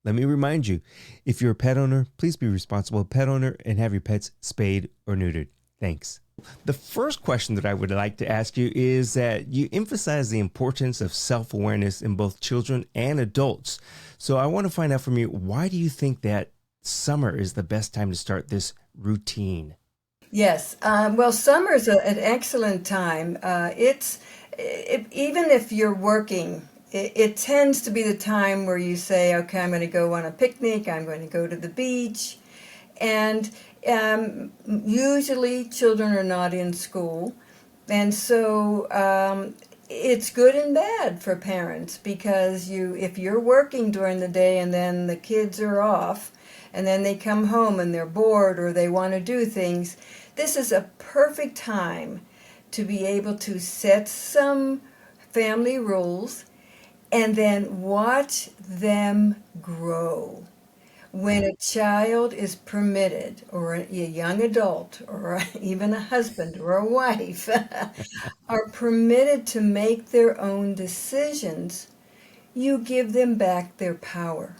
Let me remind you, if you're a pet owner, please be responsible pet owner and have your pets spayed or neutered. Thanks. The first question that I would like to ask you is that you emphasize the importance of self-awareness in both children and adults. So I want to find out from you, why do you think that summer is the best time to start this routine? Yes, well, summer's an excellent time. Even if you're working, it tends to be the time where you say, okay, I'm going to go on a picnic, I'm going to go to the beach. And usually children are not in school. And so it's good and bad for parents because if you're working during the day and then the kids are off and then they come home and they're bored or they want to do things, this is a perfect time to be able to set some family rules and then watch them grow. When a child is permitted, or a young adult, or even a husband or a wife, are permitted to make their own decisions, you give them back their power.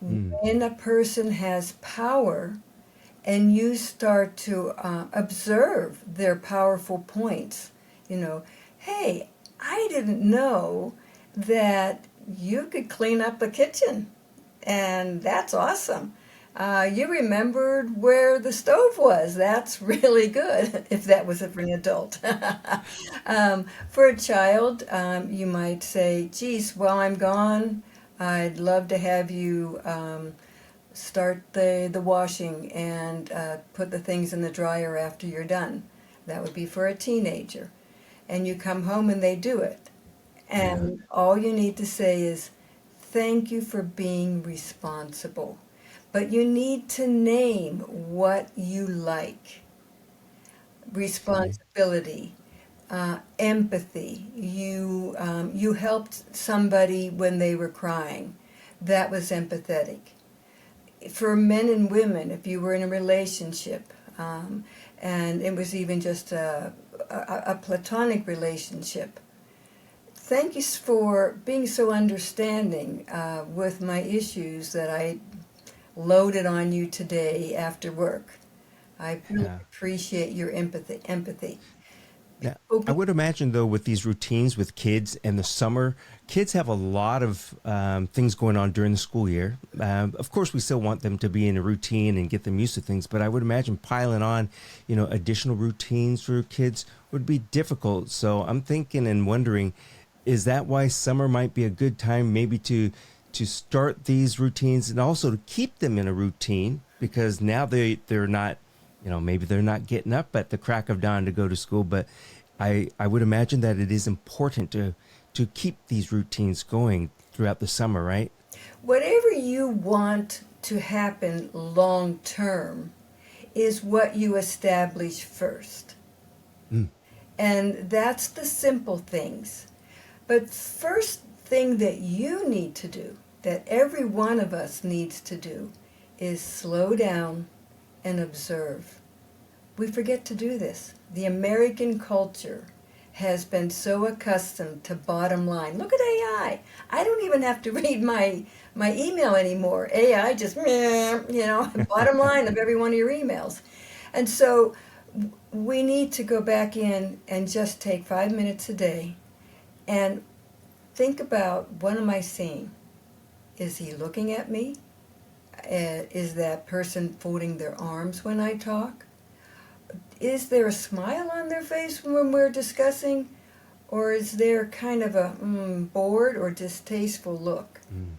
Mm, When a person has power and you start to observe their powerful points, hey, I didn't know that you could clean up the kitchen, and that's awesome. You remembered where the stove was. That's really good if that was for an adult. For a child, you might say, geez, while I'm gone, I'd love to have you start the washing and put the things in the dryer after you're done. That would be for a teenager. And you come home and they do it. yeah. And all you need to say is, thank you for being responsible. But you need to name what you like. Okay. Responsibility, empathy. You helped somebody when they were crying. That was empathetic. For men and women, if you were in a relationship, and it was even just a platonic relationship, thank you for being so understanding with my issues that I loaded on you today after work. I really Yeah. appreciate your empathy. Now, I Open. would imagine, though, with these routines with kids and the summer, kids have a lot of things going on during the school year. Of course, we still want them to be in a routine and get them used to things, but I would imagine piling on, additional routines for kids would be difficult. So I'm thinking and wondering, is that why summer might be a good time maybe to start these routines and also to keep them in a routine because now they're not, maybe they're not getting up at the crack of dawn to go to school, but I would imagine that it is important to keep these routines going throughout the summer, right? Whatever you want to happen long term is what you establish first. Mm, And that's the simple things. But first thing that you need to do, that every one of us needs to do, is slow down and observe. We forget to do this. The American culture has been so accustomed to bottom line. Look at AI. I don't even have to read my email anymore. AI just, bottom line of every one of your emails. And so we need to go back in and just take 5 minutes a day and think about, what am I seeing? Is he looking at me? Is that person folding their arms when I talk? Is there a smile on their face when we're discussing? Or is there kind of a bored or distasteful look? mm.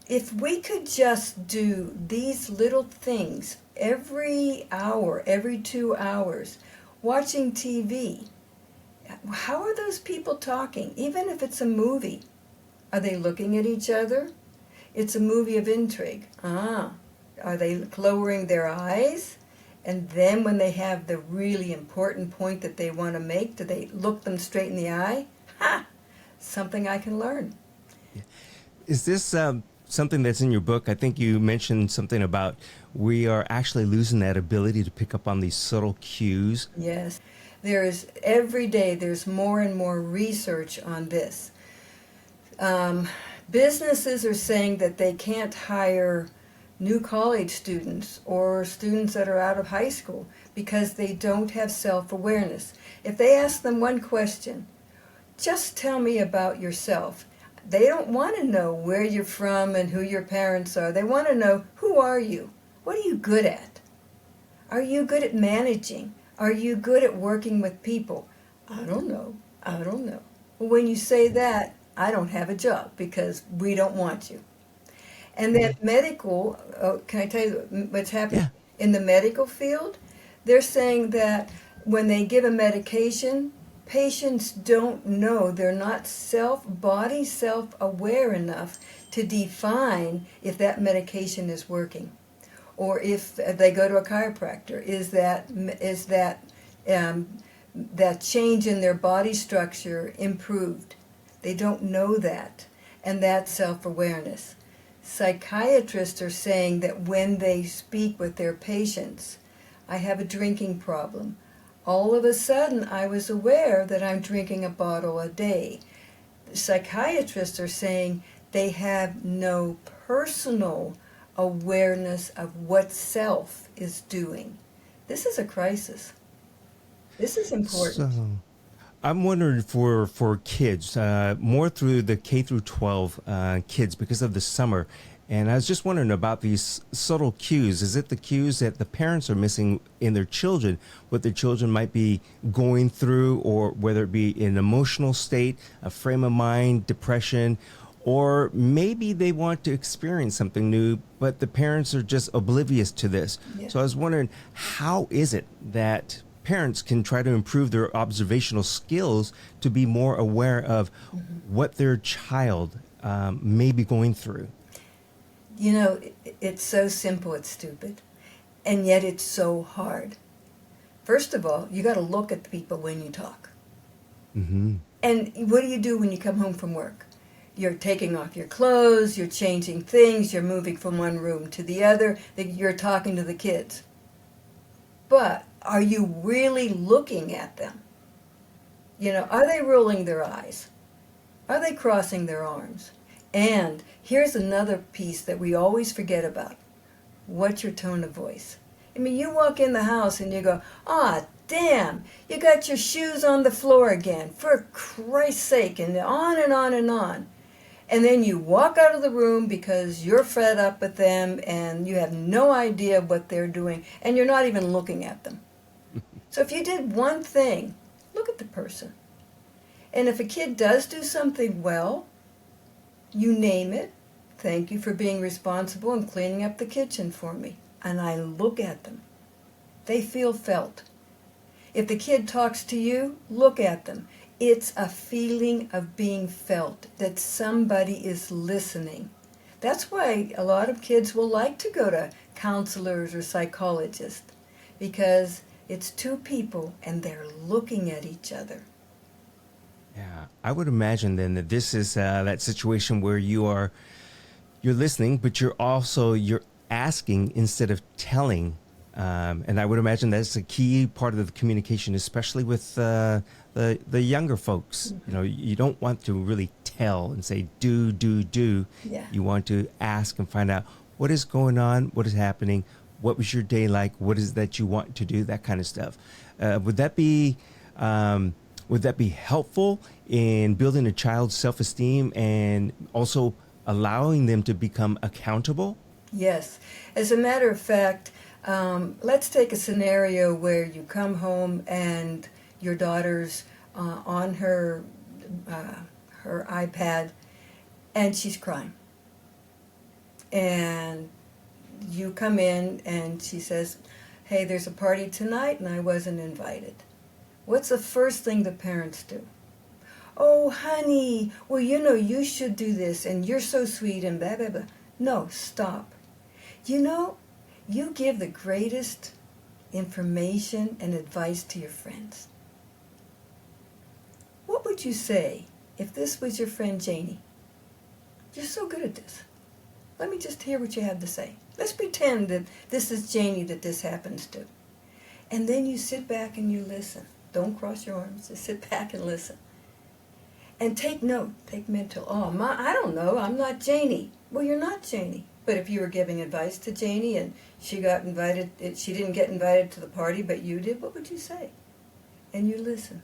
If we could just do these little things every hour, every 2 hours, watching TV, how are those people talking? Even if it's a movie, are they looking at each other? It's a movie of intrigue. Are they lowering their eyes? And then when they have the really important point that they want to make, do they look them straight in the eye? Ha! Something I can learn. Is this something that's in your book? I think you mentioned something about we are actually losing that ability to pick up on these subtle cues. Yes. There is every day there's more and more research on this. Um, Businesses are saying that they can't hire new college students or students that are out of high school because they don't have self-awareness. If they ask them one question, just tell me about yourself, they don't want to know where you're from and who your parents are. They want to know, who are you? What are you good at? Are you good at managing? Are you good at working with people? I don't know. I don't know. Well, when you say that, I don't have a job because we don't want you. And then medical, can I tell you what's happening Yeah. in the medical field? They're saying that when they give a medication, patients don't know, they're not body self-aware enough to define if that medication is working. Or if they go to a chiropractor, um, that change in their body structure improved? They don't know that, and that's self-awareness. Psychiatrists are saying that when they speak with their patients, I have a drinking problem. All of a sudden, I was aware that I'm drinking a bottle a day. Psychiatrists are saying they have no personal awareness of what self is doing. This is a crisis. This is important. So I'm wondering for kids, more through the K through 12 kids because of the summer. And I was just wondering about these subtle cues. Is it the cues that the parents are missing in their children, what their children might be going through, or whether it be an emotional state, a frame of mind, depression, or maybe they want to experience something new, but the parents are just oblivious to this. Yeah. So I was wondering, how is it that parents can try to improve their observational skills to be more aware of what their child may be going through? You know, it's so simple, it's stupid, and yet it's so hard. First of all, you got to look at the people when you talk. Mm-hmm. And what do you do when you come home from work? You're taking off your clothes, you're changing things, you're moving from one room to the other, you're talking to the kids. But are you really looking at them? You know, are they rolling their eyes? Are they crossing their arms? And here's another piece that we always forget about. What's your tone of voice? I mean, you walk in the house and you go, ah, damn, you got your shoes on the floor again, for Christ's sake, and on and on and on. And then you walk out of the room because you're fed up with them and you have no idea what they're doing and you're not even looking at them. So if you did one thing, look at the person. And if a kid does do something well, you name it. Thank you for being responsible and cleaning up the kitchen for me. And I look at them. They feel felt. If the kid talks to you, look at them. It's a feeling of being felt, that somebody is listening. That's why a lot of kids will like to go to counselors or psychologists, because it's two people and they're looking at each other. Yeah, I would imagine then that this is that situation where you're listening, but you're asking instead of telling, and I would imagine that's a key part of the communication, especially with the younger folks. You know, you don't want to really tell and say do. Yeah. You want to ask and find out what is going on, what is happening, what was your day like, what is it that you want to do, that kind of stuff. Would that be helpful in building a child's self-esteem and also allowing them to become accountable? Yes. As a matter of fact, let's take a scenario where you come home and your daughter's on her iPad and she's crying. And you come in and she says, hey, there's a party tonight and I wasn't invited. What's the first thing the parents do? Oh, honey, well, you know, you should do this, and you're so sweet, and blah, blah, blah. No, stop. You know, you give the greatest information and advice to your friends. What would you say if this was your friend Janie? You're so good at this. Let me just hear what you have to say. Let's pretend that this is Janie that this happens to. And then you sit back and you listen. Don't cross your arms. Just sit back and listen. And take note, take mental. Oh, I don't know, I'm not Janie. Well, you're not Janie. But if you were giving advice to Janie and she didn't get invited to the party, but you did, what would you say? And you listen.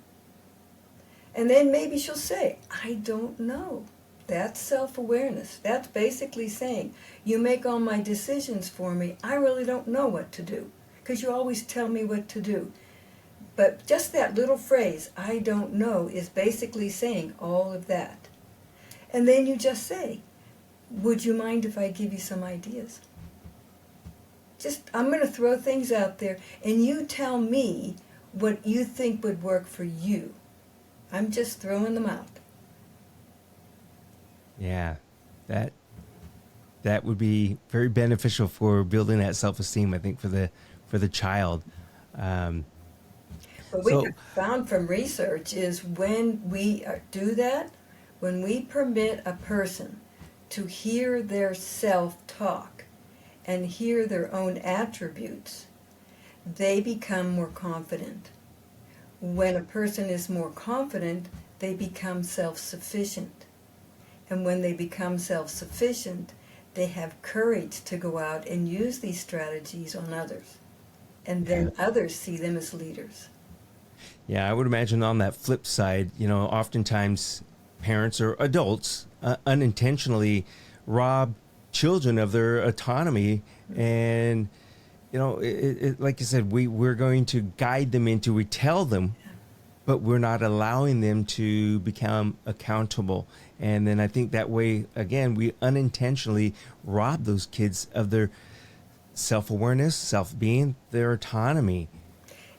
And then maybe she'll say, I don't know. That's self-awareness. That's basically saying, you make all my decisions for me. I really don't know what to do, because you always tell me what to do. But just that little phrase, I don't know, is basically saying all of that. And then you just say, would you mind if I give you some ideas? I'm going to throw things out there, and you tell me what you think would work for you. I'm just throwing them out. Yeah, that would be very beneficial for building that self-esteem, I think, for the child. What we have found from research is when we do that, when we permit a person to hear their self-talk and hear their own attributes, they become more confident. When a person is more confident, they become self-sufficient. And when they become self-sufficient, they have courage to go out and use these strategies on others. And then others see them as leaders. Yeah, I would imagine on that flip side, oftentimes parents or adults unintentionally rob children of their autonomy. And, like you said, we're going to guide them into, we tell them, but we're not allowing them to become accountable. And then I think that way, again, we unintentionally rob those kids of their self-awareness, self-being, their autonomy.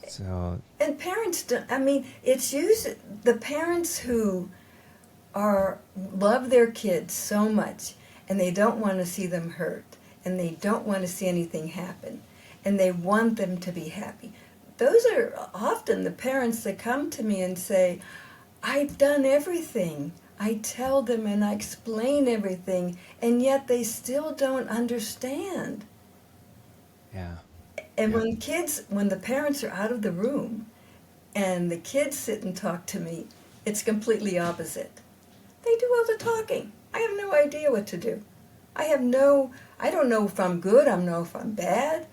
So, and parents don't, it's usually the parents who love their kids so much, and they don't want to see them hurt, and they don't want to see anything happen, and they want them to be happy. Those are often the parents that come to me and say, I've done everything. I tell them and I explain everything, and yet they still don't understand. yeah. And when the parents are out of the room and the kids sit and talk to me, it's completely opposite. They do all the talking. I have no idea what to do. I don't know if I'm good, I don't know if I'm bad.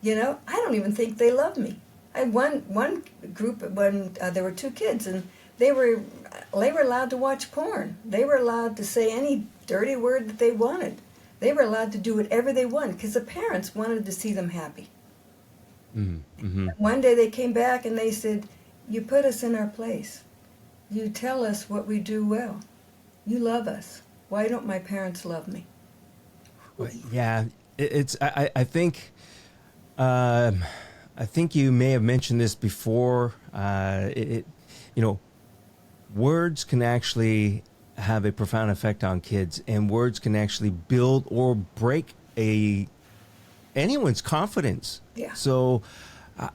I don't even think they love me. I had one group when there were two kids, and they were allowed to watch porn. They were allowed to say any dirty word that they wanted. They were allowed to do whatever they wanted because the parents wanted to see them happy. Mm-hmm. One day they came back and they said, you put us in our place. You tell us what we do well. You love us. Why don't my parents love me? Well, yeah, I think you may have mentioned this before. Words can actually have a profound effect on kids, and words can actually build or break anyone's confidence. Yeah. So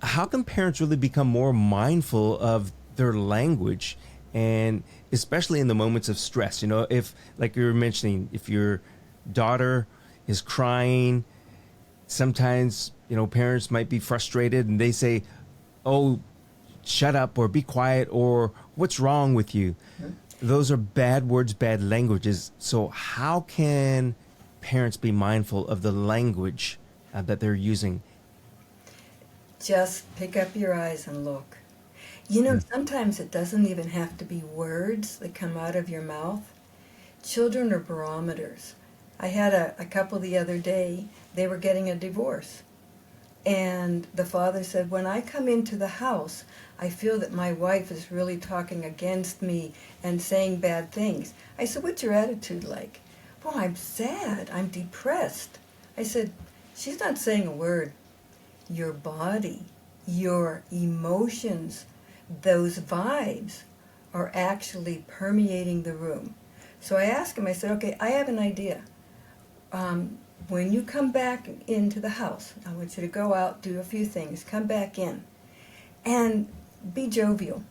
how can parents really become more mindful of their language, and especially in the moments of stress? If, like you were mentioning, if your daughter is crying, sometimes, parents might be frustrated and they say, oh, shut up, or be quiet, or what's wrong with you? Mm-hmm. Those are bad words, bad languages. So how can parents be mindful of the language that they're using? Just pick up your eyes and look. Sometimes it doesn't even have to be words that come out of your mouth. Children are barometers. I had a couple the other day, they were getting a divorce. And the father said, when I come into the house, I feel that my wife is really talking against me and saying bad things. I said, what's your attitude like? Well, I'm sad. I'm depressed. I said, she's not saying a word. Your body, your emotions, those vibes are actually permeating the room. So I asked him, I said, okay, I have an idea. When you come back into the house, I want you to go out, do a few things, come back in, and be jovial.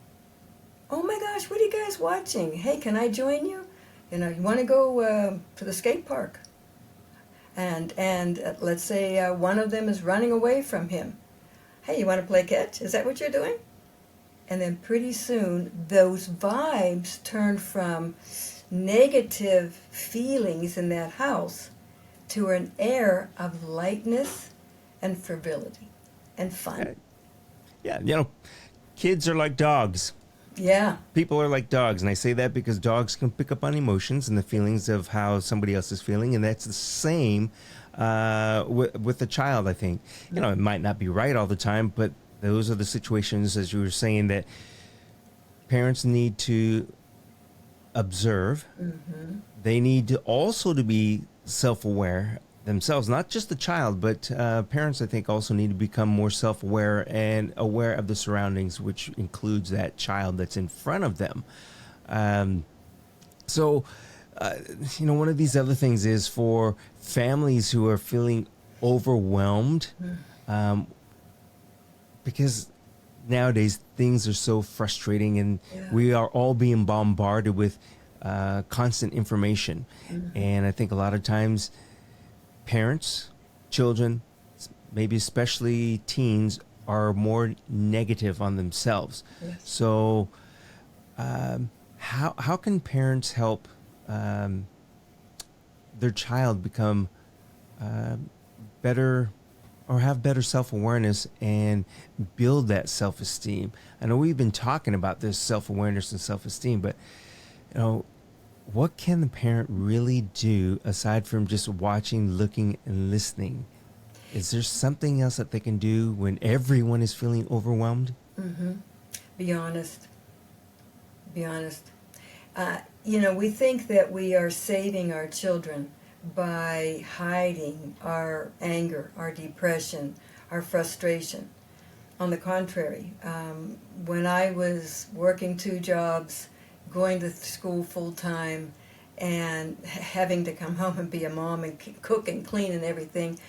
Oh my gosh, what are you guys watching? Hey, can I join you? You want to go to the skate park? And let's say one of them is running away from him. Hey, you want to play catch? Is that what you're doing? And then pretty soon, those vibes turn from negative feelings in that house to an air of lightness and frivolity and fun. Yeah, kids are like dogs. Yeah. People are like dogs, and I say that because dogs can pick up on emotions and the feelings of how somebody else is feeling, and that's the same with the child. I think it might not be right all the time, but those are the situations, as you were saying, that parents need to observe. Mm-hmm. They need to also to be self-aware themselves, not just the child, but parents, I think, also need to become more self-aware and aware of the surroundings, which includes that child that's in front of them. So, one of these other things is for families who are feeling overwhelmed, because nowadays things are so frustrating, and we are all being bombarded with constant information. And I think a lot of times parents, children, maybe especially teens, are more negative on themselves. Yes. So how can parents help their child become better, or have better self-awareness and build that self-esteem? I know we've been talking about this self-awareness and self-esteem, but what can the parent really do aside from just watching, looking, and listening? Is there something else that they can do when everyone is feeling overwhelmed? Mm-hmm. Be honest. Be honest. We think that we are saving our children by hiding our anger, our depression, our frustration. On the contrary, when I was working 2 jobs, going to school full time, and having to come home and be a mom and cook and clean and everything,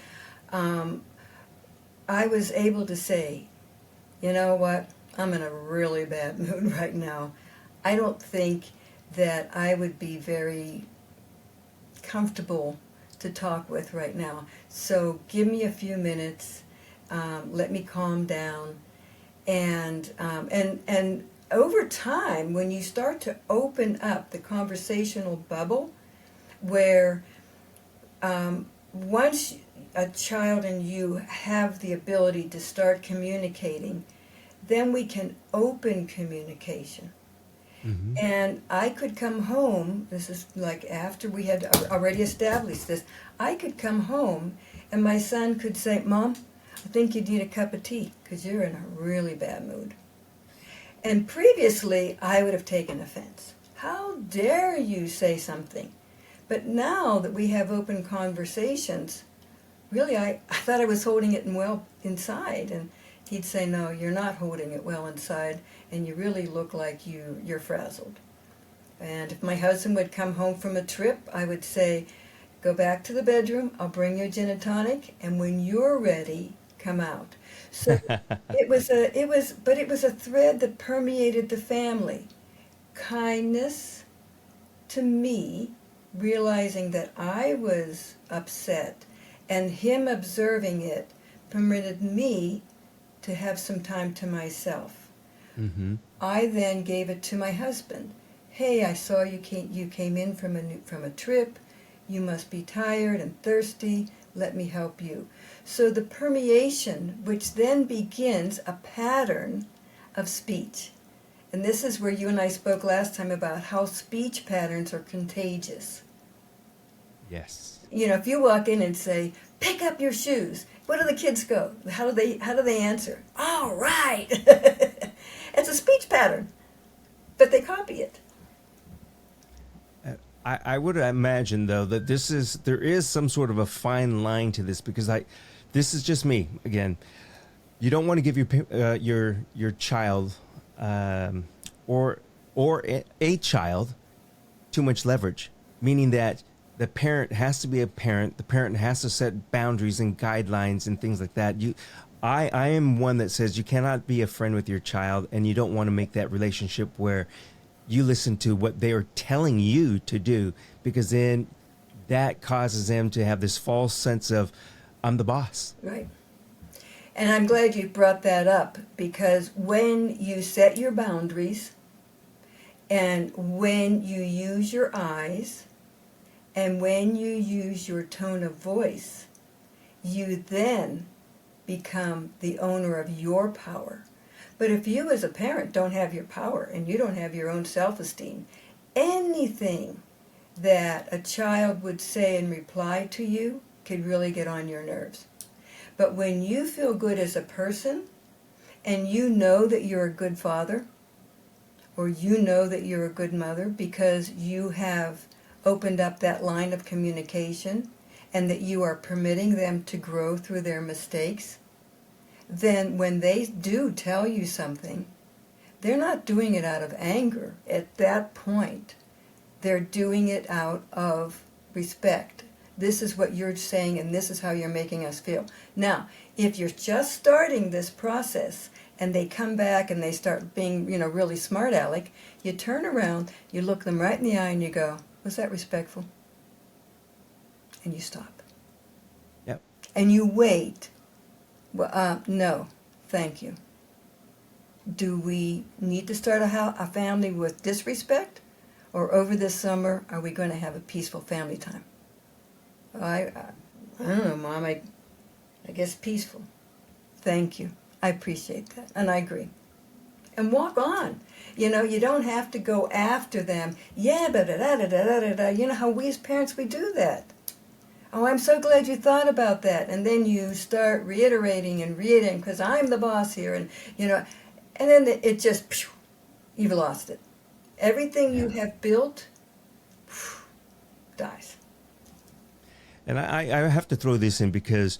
I was able to say, you know what, I'm in a really bad mood right now. I don't think that I would be very comfortable to talk with right now. So give me a few minutes, let me calm down, and over time, when you start to open up the conversational bubble, where once a child and you have the ability to start communicating, then we can open communication. Mm-hmm. And I could come home, this is like after we had already established this, I could come home and my son could say, Mom, I think you need a cup of tea because you're in a really bad mood. And previously, I would have taken offense. How dare you say something? But now that we have open conversations, really, I thought I was holding it well inside. And he'd say, no, you're not holding it well inside, and you really look like you're frazzled. And if my husband would come home from a trip, I would say, go back to the bedroom, I'll bring you a gin and tonic, and when you're ready, come out. So it was a thread that permeated the family. Kindness to me, realizing that I was upset, and him observing it permitted me to have some time to myself. Mm-hmm. I then gave it to my husband. Hey, I saw you came in from a trip. You must be tired and thirsty. Let me help you. So the permeation, which then begins a pattern of speech. And this is where you and I spoke last time about how speech patterns are contagious. Yes. If you walk in and say, pick up your shoes, what do the kids go? How do they answer? All right. It's a speech pattern, but they copy it. I would imagine, though, that there is some sort of a fine line to this, because this is just me again. You don't want to give your child or a child too much leverage, meaning that the parent has to be a parent. The parent has to set boundaries and guidelines and things like that. I am one that says you cannot be a friend with your child, and you don't want to make that relationship where you listen to what they are telling you to do, because then that causes them to have this false sense of, I'm the boss. Right. And I'm glad you brought that up, because when you set your boundaries and when you use your eyes and when you use your tone of voice, you then become the owner of your power. But if you as a parent don't have your power and you don't have your own self-esteem, anything that a child would say in reply to you could really get on your nerves. But when you feel good as a person and you know that you're a good father or you know that you're a good mother because you have opened up that line of communication and that you are permitting them to grow through their mistakes, then when they do tell you something, they're not doing it out of anger at that point. They're doing it out of respect. This is what you're saying and this is how you're making us feel. Now, if you're just starting this process and they come back and they start being, really smart aleck, you turn around, you look them right in the eye and you go, was that respectful? And you stop. Yep. And you wait. Well, no, thank you. Do we need to start a family with disrespect? Or over this summer, are we going to have a peaceful family time? I don't know, Mom. I guess peaceful. Thank you. I appreciate that. And I agree. And walk on. You don't have to go after them. Yeah, da-da-da-da-da-da-da. You know how we as parents, we do that. Oh, I'm so glad you thought about that. And then you start reiterating because I'm the boss here. And then it just, you've lost it. Everything you have built dies. And I have to throw this in because,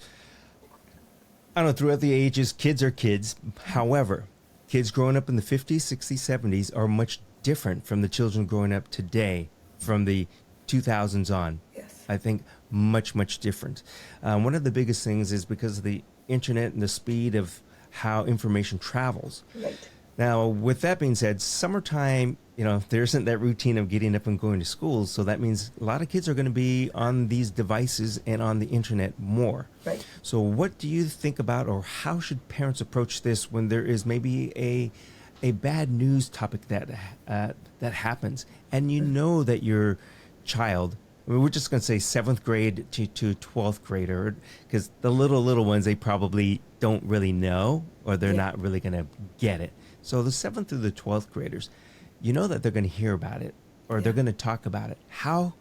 I don't know, throughout the ages, kids are kids. However, kids growing up in the 50s, 60s, 70s are much different from the children growing up today from the 2000s on. Yes. I think much, much different. One of the biggest things is because of the internet and the speed of how information travels. Right. Now, with that being said, summertime, there isn't that routine of getting up and going to school. So that means a lot of kids are going to be on these devices and on the internet more. Right. So what do you think about, or how should parents approach this when there is maybe a bad news topic that happens, and you know that your child, we're just going to say 7th grade to 12th grader, because the little ones, they probably don't really know, or they're not really going to get it. So the 7th through the 12th graders, you know that they're going to hear about it, or they're going to talk about it. How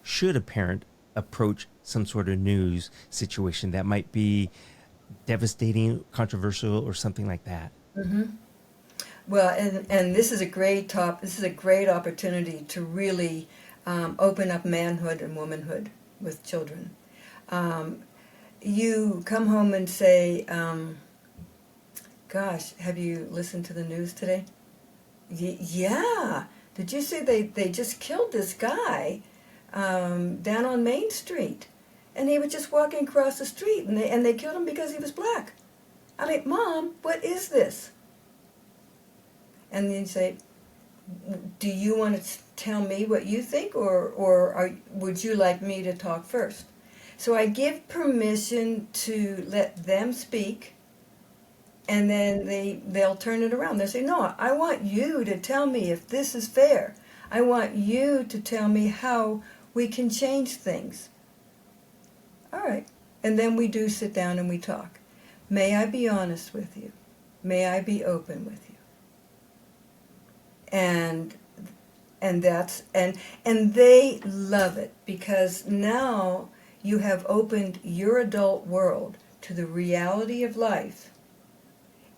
should a parent approach some sort of news situation that might be devastating, controversial, or something like that? Mm-hmm. Well, and this is a great This is a great opportunity to really open up manhood and womanhood with children. You come home and say, gosh, have you listened to the news today? Yeah. Did you see they just killed this guy down on Main Street? And he was just walking across the street, and they killed him because he was black. I mean, Mom, what is this? And then you say, do you want to tell me what you think, or would you like me to talk first? So I give permission to let them speak, and then they'll turn it around. They'll say, no, I want you to tell me if this is fair. I want you to tell me how we can change things. All right. And then we do sit down and we talk. May I be honest with you? May I be open with you? And they love it, because now you have opened your adult world to the reality of life,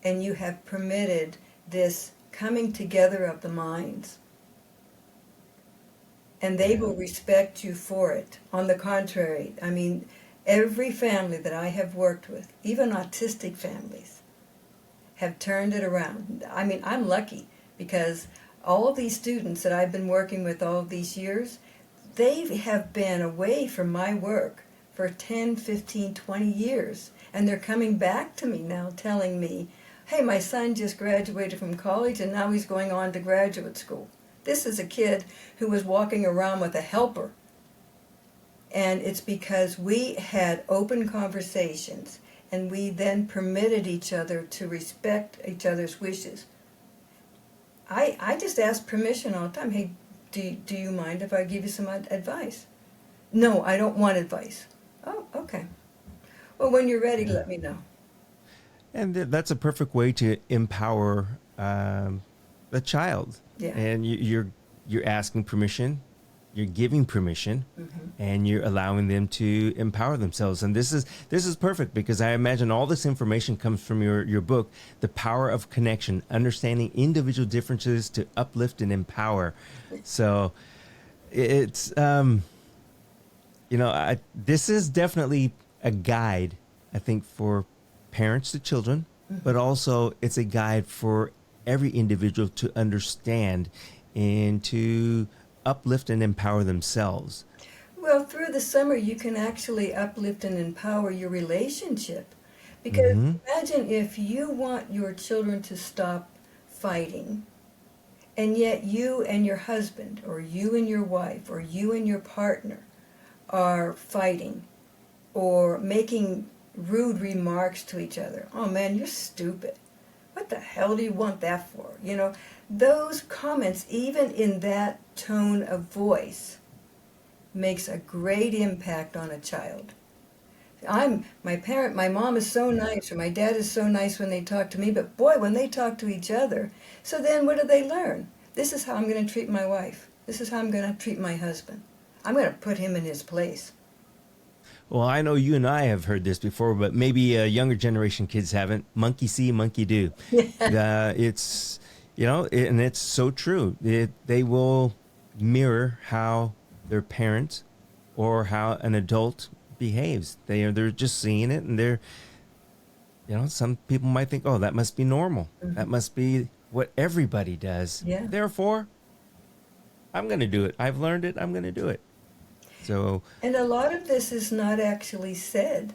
and you have permitted this coming together of the minds. And they will respect you for it. On the contrary, I mean, every family that I have worked with, even autistic families, have turned it around. I mean, I'm lucky, because all of these students that I've been working with all of these years, they have been away from my work for 10, 15, 20 years. And they're coming back to me now telling me, hey, my son just graduated from college and now he's going on to graduate school. This is a kid who was walking around with a helper. And it's because we had open conversations and we then permitted each other to respect each other's wishes. I just ask permission all the time. Hey, do you mind if I give you some advice? No, I don't want advice. Oh, okay. Well, when you're ready, let me know. And that's a perfect way to empower the child. Yeah. And you're asking permission, you're giving permission, and you're allowing them to empower themselves. And this is perfect, because I imagine all this information comes from your book, The Power of Connection: Understanding Individual Differences to Uplift and Empower. So it's this is definitely a guide, I think, for parents to children, but also it's a guide for every individual to understand and to uplift and empower themselves. Well, through the summer, you can actually uplift and empower your relationship. Because imagine if you want your children to stop fighting, and yet you and your husband, or you and your wife, or you and your partner are fighting or making rude remarks to each other. Oh man, you're stupid. What the hell do you want that for? You know, those comments, even in that tone of voice, makes a great impact on a child. My mom is so nice, or my dad is so nice when they talk to me, but boy, when they talk to each other, so then what do they learn? This is how I'm going to treat my wife. This is how I'm going to treat my husband. I'm going to put him in his place. Well, I know you and I have heard this before, but maybe younger generation kids haven't. Monkey see, monkey do. It's, and it's so true. They will mirror how their parent or how an adult behaves. They're just seeing it, and some people might think, oh, that must be normal. That must be what everybody does. Yeah. Therefore, I'm going to do it. I've learned it. I'm going to do it. So, and a lot of this is not actually said.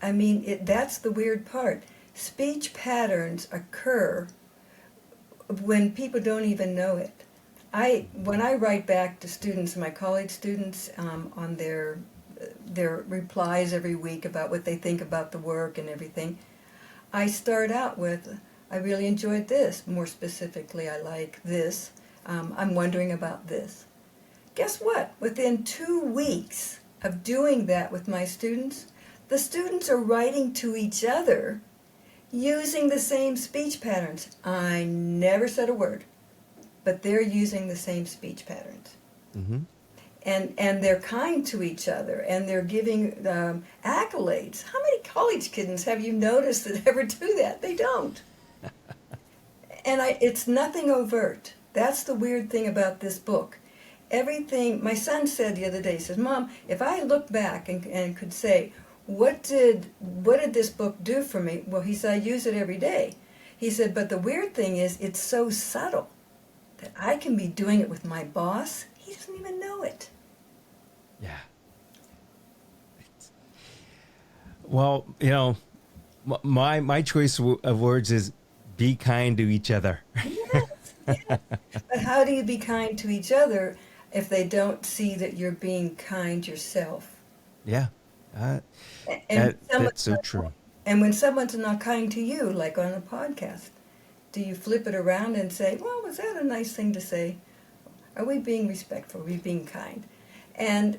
I mean, that's the weird part. Speech patterns occur when people don't even know it. When I write back to students, my college students, on their replies every week about what they think about the work and everything, I start out with, I really enjoyed this. More specifically, I like this. I'm wondering about this. Guess what? Within 2 weeks of doing that with my students, the students are writing to each other using the same speech patterns. I never said a word, but they're using the same speech patterns. And they're kind to each other, and they're giving accolades. How many college kids have you noticed that ever do that? They don't. And it's nothing overt. That's the weird thing about this book. Everything, my son said the other day, he says, Mom, if I look back and could say, what did this book do for me? Well, he said, I use it every day. He said, but the weird thing is, it's so subtle that I can be doing it with my boss. He doesn't even know it. Yeah. Well, my choice of words is be kind to each other. Yes, yes. But how do you be kind to each other if they don't see that you're being kind yourself? Yeah. That's so true. And when someone's not kind to you, like on a podcast, do you flip it around and say, well, was that a nice thing to say? Are we being respectful? Are we being kind? And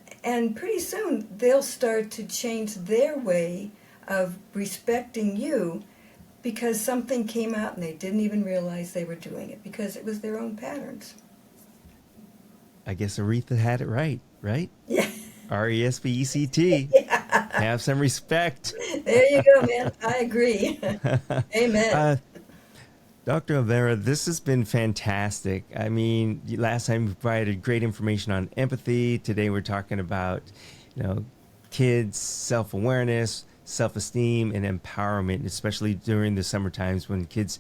pretty soon they'll start to change their way of respecting you because something came out and they didn't even realize they were doing it because it was their own patterns. I guess Aretha had it right? Yeah. RESPECT. Yeah. Have some respect. There you go, man. I agree. Amen. Dr. Olvera, this has been fantastic. I mean, last time you provided great information on empathy. Today we're talking about, kids, self-awareness, self-esteem, and empowerment, especially during the summer times when kids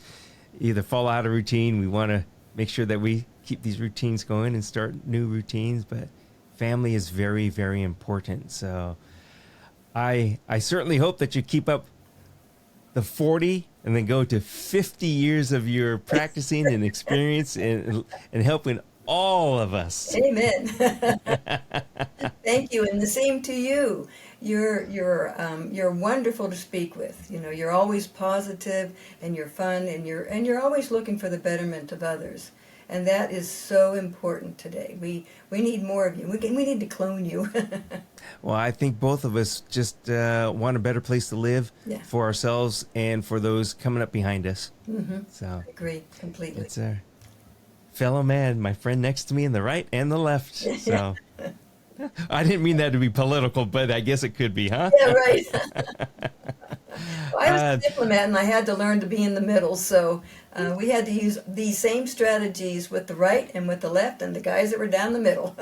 either fall out of routine. We want to make sure that we keep these routines going and start new routines, but family is very, very important. So I certainly hope that you keep up the 40 and then go to 50 years of your practicing and experience and helping all of us. Amen. Thank you, and the same to you. you're wonderful to speak with. You know, you're always positive, and you're fun, and you're always looking for the betterment of others. And that is so important today. We need more of you. We need to clone you. Well, I think both of us just want a better place to live Yeah. for ourselves and for those coming up behind us. Mm-hmm. So I agree completely. it's a fellow man, my friend next to me in the right and the left. So I didn't mean that to be political, but I guess it could be, huh? Yeah, right. Well, I was a diplomat, and I had to learn to be in the middle. So we had to use these same strategies with the right and with the left, and the guys that were down the middle.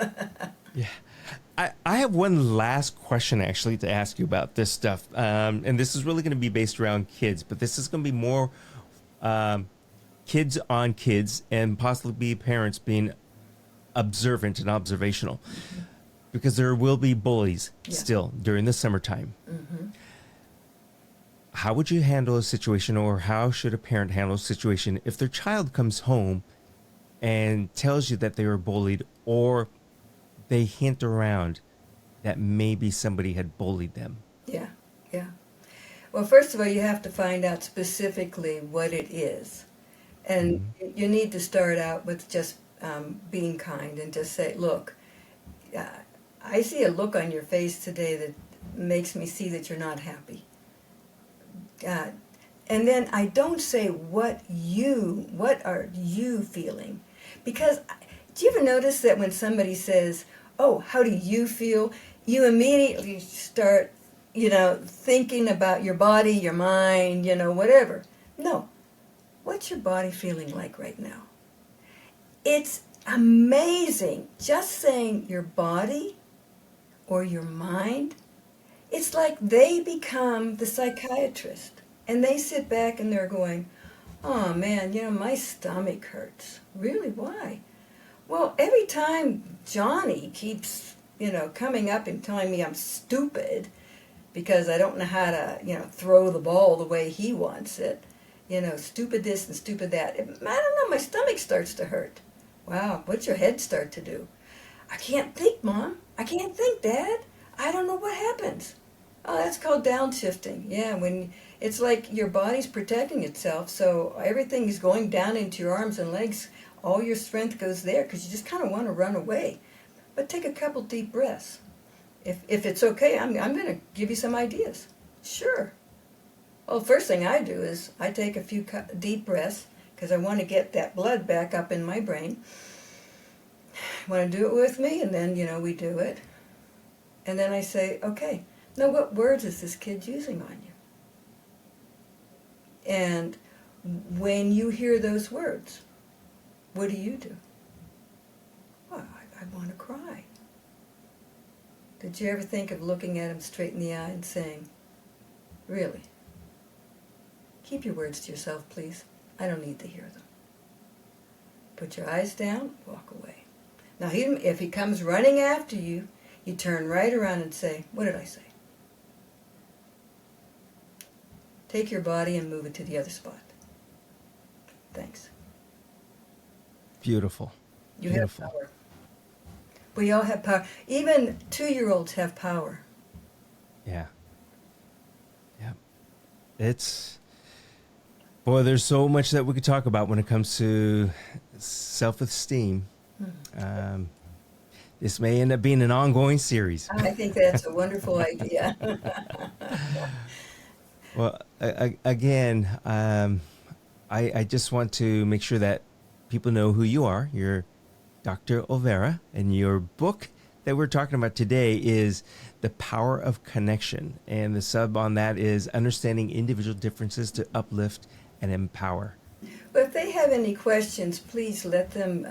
Yeah. I have one last question actually to ask you about this stuff. And this is really going to be based around kids, but this is going to be more kids on kids and possibly be parents being observant and observational. Because there will be bullies still during the summertime. Mm-hmm. How would you handle a situation, or how should a parent handle a situation if their child comes home and tells you that they were bullied, or they hint around that maybe somebody had bullied them? Yeah, yeah. Well, first of all, you have to find out specifically what it is. And you need to start out with just being kind and just say, look, I see a look on your face today that makes me see that you're not happy. And then I don't say what are you feeling? Because do you ever notice that when somebody says, oh, how do you feel? You immediately start, thinking about your body, your mind, whatever. No. What's your body feeling like right now? It's amazing. Just saying your body or your mind, it's like they become the psychiatrist. And they sit back and they're going, oh man, my stomach hurts. Really, why? Well, every time Johnny keeps, coming up and telling me I'm stupid because I don't know how to, throw the ball the way he wants it, stupid this and stupid that. I don't know, my stomach starts to hurt. Wow, what's your head start to do? I can't think, Mom. I can't think, Dad. I don't know what happens. Oh, that's called downshifting. Yeah, when it's like your body's protecting itself, so everything is going down into your arms and legs. All your strength goes there because you just kind of want to run away. But take a couple deep breaths. If it's okay, I'm going to give you some ideas. Sure. Well, the first thing I do is I take a few deep breaths because I want to get that blood back up in my brain. Want to do it with me? And then, we do it. And then I say, okay, now what words is this kid using on you? And when you hear those words, what do? Well, I want to cry. Did you ever think of looking at him straight in the eye and saying, really? Keep your words to yourself, please. I don't need to hear them. Put your eyes down, walk away. Now, if he comes running after you, you turn right around and say, what did I say? Take your body and move it to the other spot. Thanks. Beautiful. You have power. We all have power. Even 2-year-olds have power. Yeah. Boy, there's so much that we could talk about when it comes to self-esteem. This may end up being an ongoing series. I think that's a wonderful idea. Well, again, I just want to make sure that people know who you are. You're Dr. Olvera, and your book that we're talking about today is The Power of Connection. And the sub on that is Understanding Individual Differences to Uplift and Empower. But if they have any questions, please let them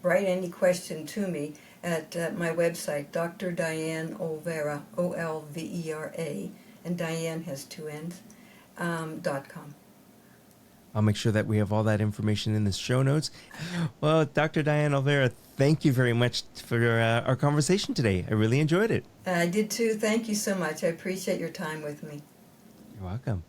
write any question to me at my website, Dr. Dianne Olvera, Olvera, and Dianne has 2 N's, .com. I'll make sure that we have all that information in the show notes. Well, Dr. Dianne Olvera, thank you very much for our conversation today. I really enjoyed it. I did too. Thank you so much. I appreciate your time with me. You're welcome.